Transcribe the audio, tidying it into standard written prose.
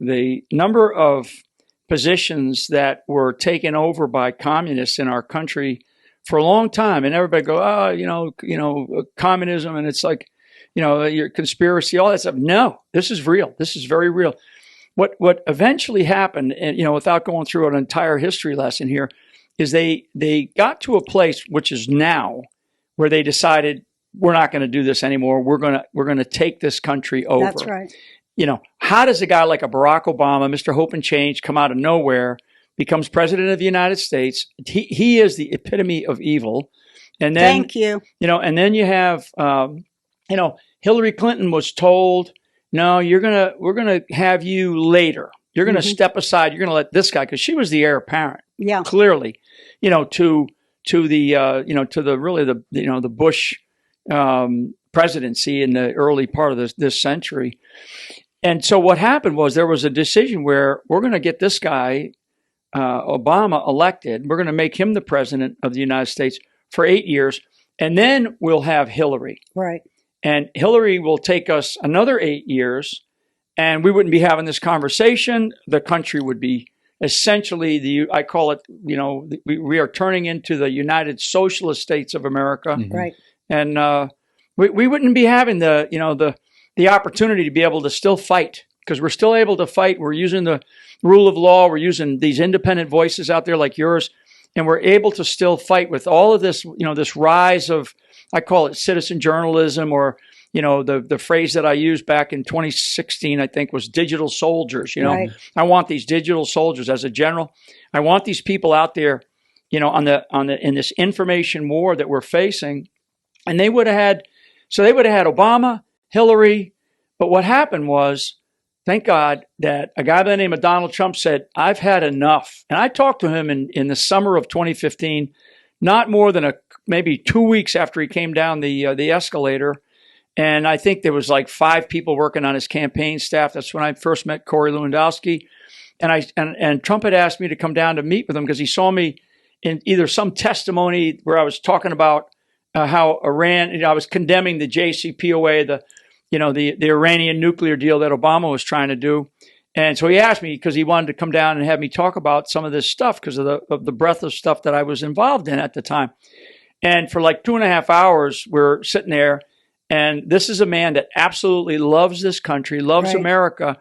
the number of positions that were taken over by communists in our country for a long time, and everybody go, oh, communism, and it's like, your conspiracy, all that stuff. No, this is real. This is very real. What eventually happened, and without going through an entire history lesson here, is they got to a place, which is now, where they decided we're not going to do this anymore. We're gonna take this country over. That's right. How does a guy like a Barack Obama, Mr. Hope and Change, come out of nowhere, becomes president of the United States? He is the epitome of evil. And then, thank you. And then you have, Hillary Clinton was told, no, we're gonna have you later. You're gonna step aside. You're gonna let this guy, because she was the heir apparent. Yeah, clearly, to the Bush presidency in the early part of this century. And so what happened was there was a decision where we're going to get this guy, Obama, elected. We're going to make him the president of the United States for 8 years. And then we'll have Hillary. Right. And Hillary will take us another 8 years, and we wouldn't be having this conversation. The country would be essentially I call it, we are turning into the United Socialist States of America. Mm-hmm. Right. And we wouldn't be having the opportunity to be able to still fight, because we're still able to fight. We're using the rule of law. We're using these independent voices out there like yours, and we're able to still fight with all of this, this rise of, I call it citizen journalism, or, the phrase that I used back in 2016, I think, was digital soldiers. Right. I want these digital soldiers as a general. I want these people out there, in this information war that we're facing. And they would have had Obama, Hillary. But what happened was, thank God, that a guy by the name of Donald Trump said, I've had enough. And I talked to him in the summer of 2015, not more than maybe 2 weeks after he came down the escalator. And I think there was like 5 people working on his campaign staff. That's when I first met Corey Lewandowski. And Trump had asked me to come down to meet with him because he saw me in either some testimony where I was talking about how Iran, I was condemning the JCPOA, the Iranian nuclear deal that Obama was trying to do. And so he asked me, because he wanted to come down and have me talk about some of this stuff because of the breadth of stuff that I was involved in at the time. And for like 2.5 hours, we're sitting there. And this is a man that absolutely loves this country, loves America.